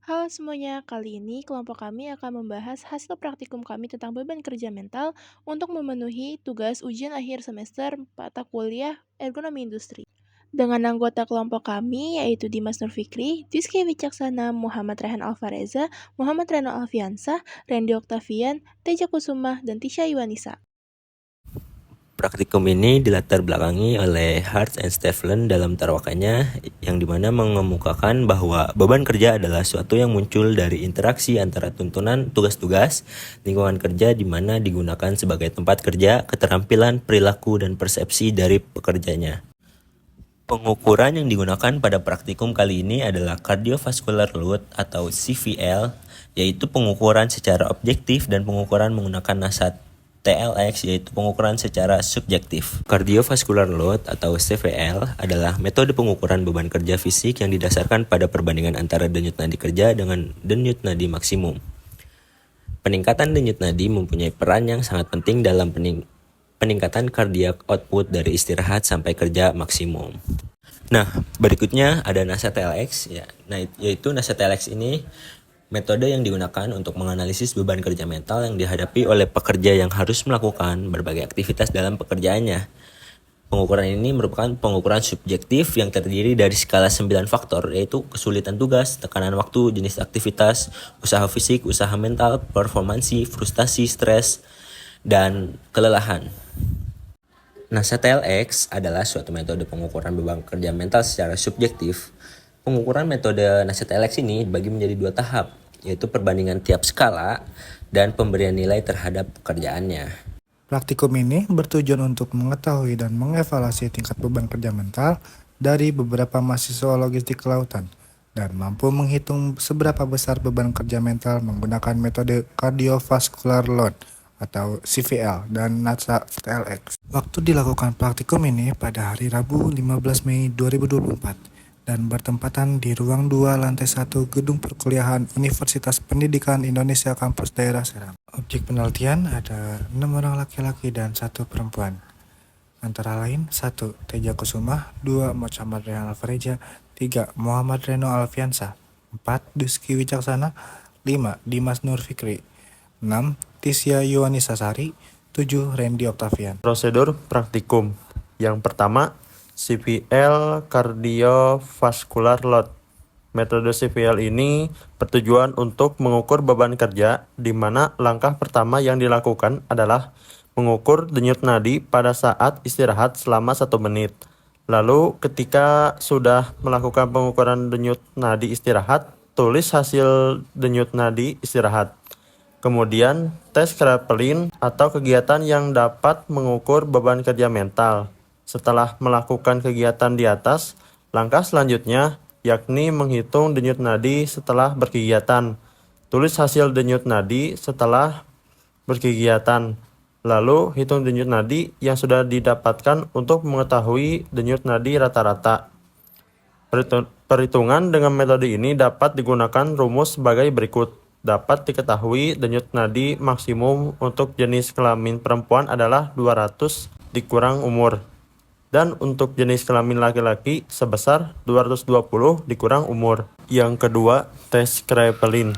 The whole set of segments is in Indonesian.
Halo semuanya, kali ini kelompok kami akan membahas hasil praktikum kami tentang beban kerja mental untuk memenuhi tugas ujian akhir semester mata kuliah ergonomi industri. Dengan anggota kelompok kami yaitu Dimas Nurfikri, Rizky Wicaksana, Muhammad Rehan Alvareza, Muhammad Reno Alfiansah, Randy Oktavian, Teja Kusuma, dan Tisha Iwanisa. Praktikum ini dilatar belakangi oleh Hart and Stevens dalam tarwakannya yang dimana mengemukakan bahwa beban kerja adalah suatu yang muncul dari interaksi antara tuntunan tugas-tugas, lingkungan kerja di mana digunakan sebagai tempat kerja, keterampilan, perilaku, dan persepsi dari pekerjanya. Pengukuran yang digunakan pada praktikum kali ini adalah cardiovascular load atau CVL, yaitu pengukuran secara objektif dan pengukuran menggunakan NASA TLX, yaitu pengukuran secara subjektif. Cardiovascular load atau CVL adalah metode pengukuran beban kerja fisik yang didasarkan pada perbandingan antara denyut nadi kerja dengan denyut nadi maksimum. Peningkatan denyut nadi mempunyai peran yang sangat penting dalam peningkatan cardiac output dari istirahat sampai kerja maksimum. Nah, berikutnya ada NASA TLX ya. Nah, yaitu NASA TLX ini metode yang digunakan untuk menganalisis beban kerja mental yang dihadapi oleh pekerja yang harus melakukan berbagai aktivitas dalam pekerjaannya. Pengukuran ini merupakan pengukuran subjektif yang terdiri dari skala 9 faktor, yaitu kesulitan tugas, tekanan waktu, jenis aktivitas, usaha fisik, usaha mental, performansi, frustasi, stres, dan kelelahan. NASA TLX adalah suatu metode pengukuran beban kerja mental secara subjektif. Pengukuran metode NASA TLX ini dibagi menjadi dua tahap, yaitu perbandingan tiap skala dan pemberian nilai terhadap pekerjaannya. Praktikum ini bertujuan untuk mengetahui dan mengevaluasi tingkat beban kerja mental dari beberapa mahasiswa logistik kelautan dan mampu menghitung seberapa besar beban kerja mental menggunakan metode cardiovascular load atau CVL dan NASA TLX. Waktu dilakukan praktikum ini pada hari Rabu 15 Mei 2024 dan bertempatan di ruang 2 lantai 1 Gedung Perkuliahan Universitas Pendidikan Indonesia Kampus Daerah Serang. Objek penelitian ada 6 orang laki-laki dan 1 perempuan. Antara lain 1. Teja Kusuma, 2. Muhammad Rehan Alvareza, 3. Muhammad Reno Alfiansah, 4. Rizky Wicaksana, 5. Dimas Nurfikri, 6. Tisha Iwanisa Sari, 7. Randy Oktavian. Prosedur praktikum. Yang pertama, CVL cardiovascular load. Metode CVL ini bertujuan untuk mengukur beban kerja, di mana langkah pertama yang dilakukan adalah mengukur denyut nadi pada saat istirahat selama 1 menit. Lalu ketika sudah melakukan pengukuran denyut nadi istirahat, tulis hasil denyut nadi istirahat. Kemudian, tes Kraepelin atau kegiatan yang dapat mengukur beban kerja mental. Setelah melakukan kegiatan di atas, langkah selanjutnya yakni menghitung denyut nadi setelah berkegiatan. Tulis hasil denyut nadi setelah berkegiatan. Lalu, hitung denyut nadi yang sudah didapatkan untuk mengetahui denyut nadi rata-rata. Perhitungan dengan metode ini dapat digunakan rumus sebagai berikut. Dapat diketahui denyut nadi maksimum untuk jenis kelamin perempuan adalah 200 dikurang umur. Dan untuk jenis kelamin laki-laki sebesar 220 dikurang umur. Yang kedua, tes Kraepelin.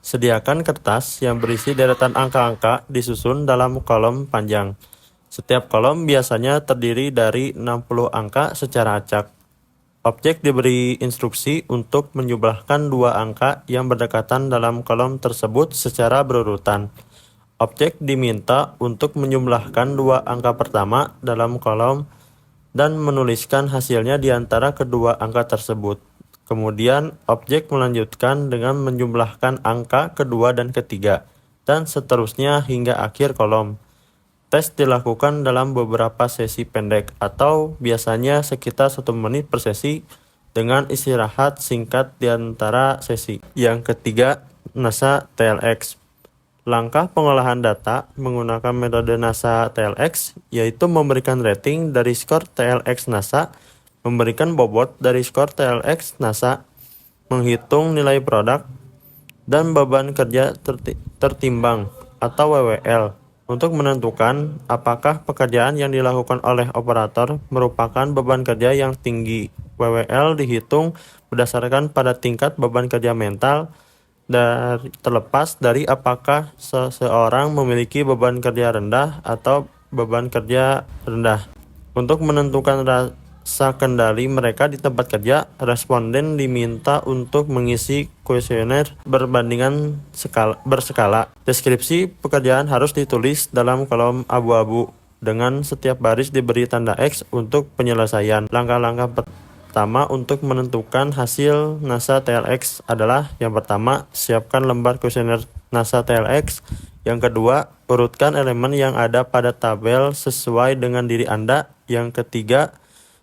Sediakan kertas yang berisi deretan angka-angka disusun dalam kolom panjang. Setiap kolom biasanya terdiri dari 60 angka secara acak. Objek diberi instruksi untuk menjumlahkan 2 angka yang berdekatan dalam kolom tersebut secara berurutan. Objek diminta untuk menjumlahkan 2 angka pertama dalam kolom dan menuliskan hasilnya di antara kedua angka tersebut. Kemudian, objek melanjutkan dengan menjumlahkan angka kedua dan ketiga, dan seterusnya hingga akhir kolom. Tes dilakukan dalam beberapa sesi pendek atau biasanya sekitar 1 menit per sesi dengan istirahat singkat di antara sesi. Yang ketiga, NASA TLX. Langkah pengolahan data menggunakan metode NASA TLX yaitu memberikan rating dari skor TLX NASA, memberikan bobot dari skor TLX NASA, menghitung nilai produk, dan beban kerja tertimbang atau WWL untuk menentukan apakah pekerjaan yang dilakukan oleh operator merupakan beban kerja yang tinggi. WWL dihitung berdasarkan pada tingkat beban kerja mental terlepas dari apakah seseorang memiliki beban kerja rendah atau beban kerja rendah. Untuk menentukan rasa kendali mereka di tempat kerja, responden diminta untuk mengisi kuesioner berbandingan berskala. Deskripsi pekerjaan harus ditulis dalam kolom abu-abu dengan setiap baris diberi tanda X untuk penyelesaian. Langkah-langkah pertama untuk menentukan hasil NASA TLX adalah: yang pertama, siapkan lembar kuesioner NASA TLX. Yang kedua, urutkan elemen yang ada pada tabel sesuai dengan diri Anda. Yang ketiga,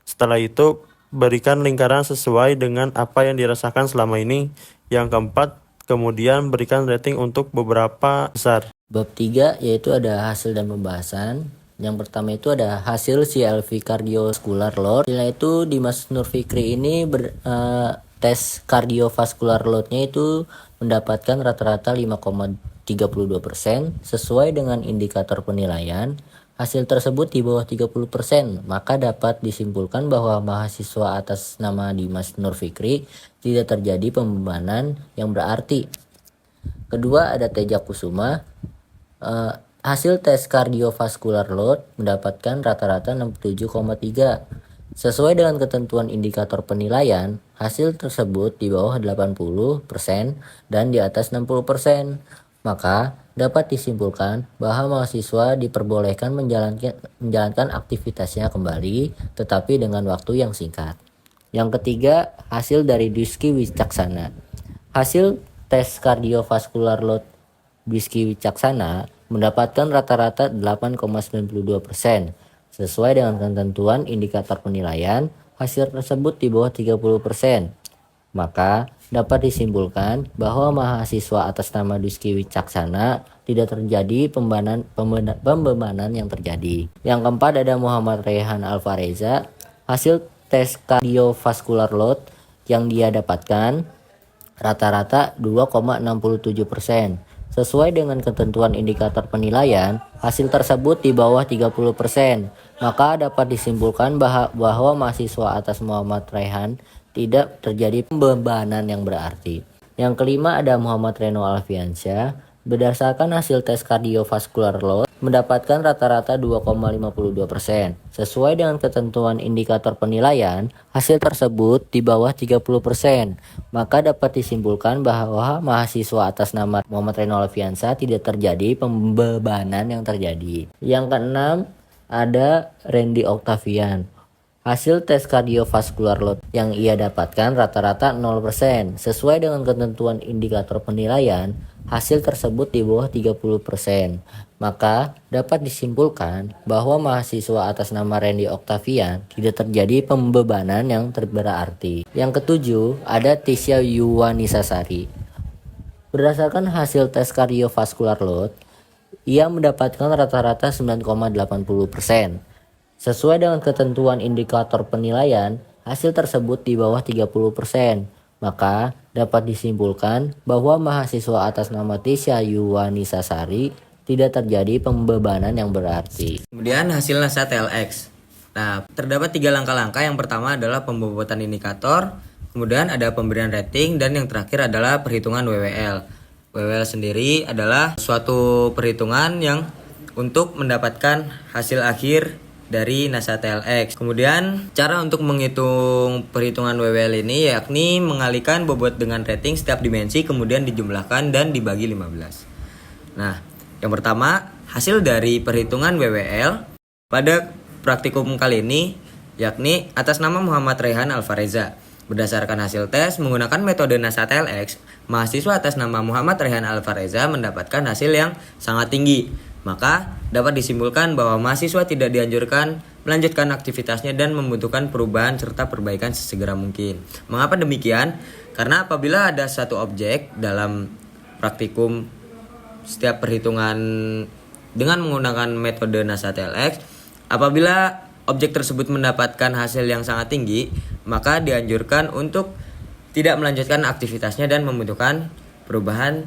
setelah itu berikan lingkaran sesuai dengan apa yang dirasakan selama ini. Yang keempat, kemudian berikan rating untuk beberapa besar. Bab 3 yaitu ada hasil dan pembahasan. Yang pertama itu ada hasil CLV cardiovascular load. Hasilnya itu Dimas Nurfikri ini tes cardiovascular loadnya itu mendapatkan rata-rata 5,32% sesuai dengan indikator penilaian. Hasil tersebut di bawah 30%, maka dapat disimpulkan bahwa mahasiswa atas nama Dimas Nurfikri tidak terjadi pembebanan yang berarti. Kedua ada Teja Kusuma. Hasil tes cardiovascular load mendapatkan rata-rata 67,3. Sesuai dengan ketentuan indikator penilaian, hasil tersebut di bawah 80% dan di atas 60%. Maka dapat disimpulkan bahwa mahasiswa diperbolehkan menjalankan aktivitasnya kembali, tetapi dengan waktu yang singkat. Yang ketiga, hasil dari Dwiski Wicaksana. Hasil tes cardiovascular load Dwiski Wicaksana mendapatkan rata-rata 8,92%. Sesuai dengan ketentuan indikator penilaian, hasil tersebut di bawah 30%. Maka dapat disimpulkan bahwa mahasiswa atas nama Dwiski Wicaksana tidak terjadi pembebanan yang terjadi. Yang keempat ada Muhammad Rehan Alvareza. Hasil tes cardiovascular load yang dia dapatkan rata-rata 2,67%. Sesuai dengan ketentuan indikator penilaian, hasil tersebut di bawah 30%. Maka dapat disimpulkan bahwa mahasiswa atas Muhammad Rehan tidak terjadi pembebanan yang berarti. Yang kelima ada Muhammad Reno Alfiansyah. Berdasarkan hasil tes cardiovascular load mendapatkan rata-rata 2,52%. Sesuai dengan ketentuan indikator penilaian, hasil tersebut di bawah 30%. Maka dapat disimpulkan bahwa mahasiswa atas nama Muhammad Reno Alfiansyah tidak terjadi pembebanan yang terjadi. Yang keenam ada Randy Octavian. Hasil tes cardiovascular load yang ia dapatkan rata-rata 0%. Sesuai dengan ketentuan indikator penilaian, hasil tersebut di bawah 30%. Maka dapat disimpulkan bahwa mahasiswa atas nama Randy Octavian tidak terjadi pembebanan yang berarti. Yang ketujuh ada Tisha Yuwanisasari. Berdasarkan hasil tes cardiovascular load, ia mendapatkan rata-rata 9,80%. Sesuai dengan ketentuan indikator penilaian, hasil tersebut di bawah 30%. Maka dapat disimpulkan bahwa mahasiswa atas nama Tisha Yuwanisasari tidak terjadi pembebanan yang berarti. Kemudian hasil NASA TLX. Nah, terdapat 3 langkah-langkah. Yang pertama adalah pembobotan indikator, kemudian ada pemberian rating, dan yang terakhir adalah perhitungan WWL. WWL sendiri adalah suatu perhitungan yang untuk mendapatkan hasil akhir dari NASA TLX. Kemudian cara untuk menghitung perhitungan WWL ini yakni mengalihkan bobot dengan rating setiap dimensi kemudian dijumlahkan dan dibagi 15. Nah, yang pertama hasil dari perhitungan WWL pada praktikum kali ini yakni atas nama Muhammad Rehan Alvareza. Berdasarkan hasil tes menggunakan metode NASA TLX, mahasiswa atas nama Muhammad Rehan Alvareza mendapatkan hasil yang sangat tinggi. Maka dapat disimpulkan bahwa mahasiswa tidak dianjurkan melanjutkan aktivitasnya dan membutuhkan perubahan serta perbaikan sesegera mungkin. Mengapa demikian? Karena apabila ada satu objek dalam praktikum setiap perhitungan dengan menggunakan metode NASA TLX, apabila objek tersebut mendapatkan hasil yang sangat tinggi, maka dianjurkan untuk tidak melanjutkan aktivitasnya dan membutuhkan perubahan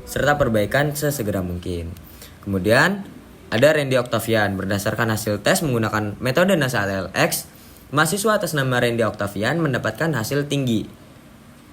serta perbaikan sesegera mungkin. Kemudian ada Randy Octavian. Berdasarkan hasil tes menggunakan metode NASA TLX, mahasiswa atas nama Randy Octavian mendapatkan hasil tinggi.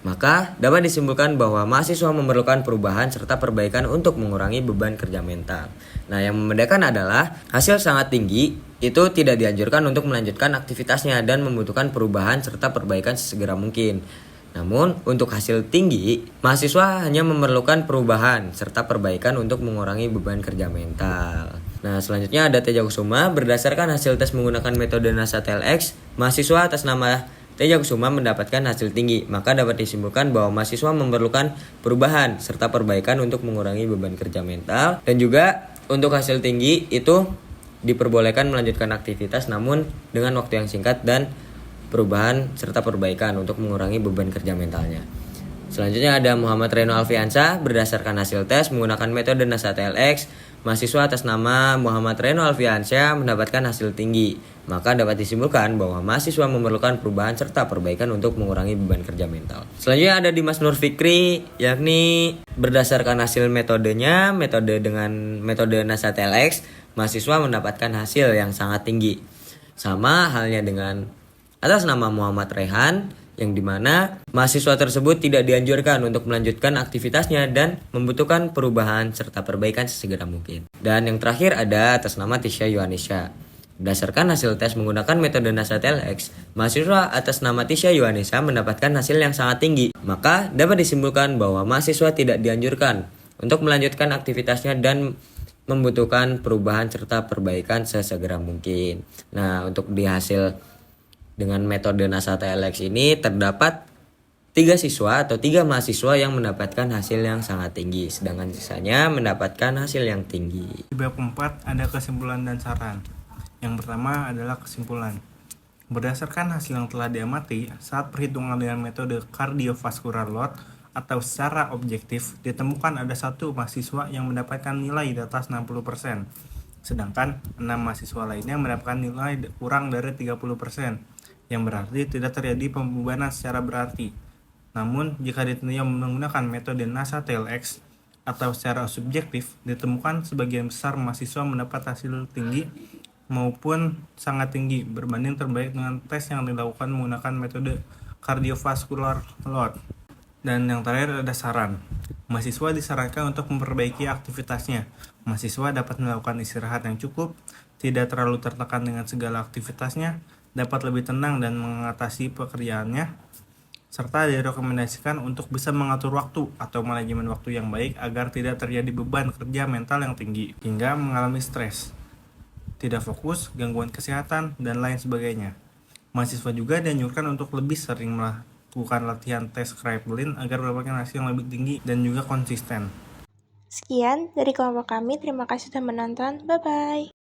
Maka dapat disimpulkan bahwa mahasiswa memerlukan perubahan serta perbaikan untuk mengurangi beban kerja mental. Nah, yang membedakan adalah hasil sangat tinggi itu tidak dianjurkan untuk melanjutkan aktivitasnya dan membutuhkan perubahan serta perbaikan sesegera mungkin. Namun, untuk hasil tinggi, mahasiswa hanya memerlukan perubahan serta perbaikan untuk mengurangi beban kerja mental. Nah, selanjutnya ada Teja Kusuma. Berdasarkan hasil tes menggunakan metode NASA TLX, mahasiswa atas nama Teja Kusuma mendapatkan hasil tinggi. Maka dapat disimpulkan bahwa mahasiswa memerlukan perubahan serta perbaikan untuk mengurangi beban kerja mental. Dan juga untuk hasil tinggi itu diperbolehkan melanjutkan aktivitas namun dengan waktu yang singkat dan perubahan serta perbaikan untuk mengurangi beban kerja mentalnya. Selanjutnya ada Muhammad Reno Alfiansa. Berdasarkan hasil tes menggunakan metode NASA TLX, mahasiswa atas nama Muhammad Reno Alfiansa mendapatkan hasil tinggi. Maka dapat disimpulkan bahwa mahasiswa memerlukan perubahan serta perbaikan untuk mengurangi beban kerja mental. Selanjutnya ada Dimas Nur Fikri, yakni berdasarkan hasil metodenya, dengan metode NASA TLX, mahasiswa mendapatkan hasil yang sangat tinggi. Sama halnya dengan atas nama Muhammad Rehan, yang dimana mahasiswa tersebut tidak dianjurkan untuk melanjutkan aktivitasnya dan membutuhkan perubahan serta perbaikan sesegera mungkin. Dan yang terakhir ada atas nama Tisha Yohanesha. Berdasarkan hasil tes menggunakan metode NASA TLX, mahasiswa atas nama Tisha Yohanesha mendapatkan hasil yang sangat tinggi. Maka dapat disimpulkan bahwa mahasiswa tidak dianjurkan untuk melanjutkan aktivitasnya dan membutuhkan perubahan serta perbaikan sesegera mungkin. Nah, untuk di hasil dengan metode NASA TLX ini terdapat 3 siswa atau 3 mahasiswa yang mendapatkan hasil yang sangat tinggi, sedangkan sisanya mendapatkan hasil yang tinggi. Di bab 4 ada kesimpulan dan saran. Yang pertama adalah kesimpulan. Berdasarkan hasil yang telah diamati, saat perhitungan dengan metode cardiovascular load atau secara objektif, ditemukan ada 1 mahasiswa yang mendapatkan nilai di atas 60%, sedangkan 6 mahasiswa lainnya mendapatkan nilai kurang dari 30%, yang berarti tidak terjadi pembebanan secara berarti. Namun, jika ditinjau menggunakan metode NASA TLX atau secara subjektif, ditemukan sebagian besar mahasiswa mendapat hasil tinggi maupun sangat tinggi berbanding terbaik dengan tes yang dilakukan menggunakan metode cardiovascular load. Dan yang terakhir ada saran. Mahasiswa disarankan untuk memperbaiki aktivitasnya. Mahasiswa dapat melakukan istirahat yang cukup, tidak terlalu tertekan dengan segala aktivitasnya, dapat lebih tenang dan mengatasi pekerjaannya, serta direkomendasikan untuk bisa mengatur waktu atau manajemen waktu yang baik agar tidak terjadi beban kerja mental yang tinggi hingga mengalami stres, tidak fokus, gangguan kesehatan, dan lain sebagainya. Mahasiswa juga dianjurkan untuk lebih sering melakukan latihan tes Kraepelin agar mendapatkan hasil yang lebih tinggi dan juga konsisten. Sekian dari kelompok kami, terima kasih sudah menonton, bye-bye.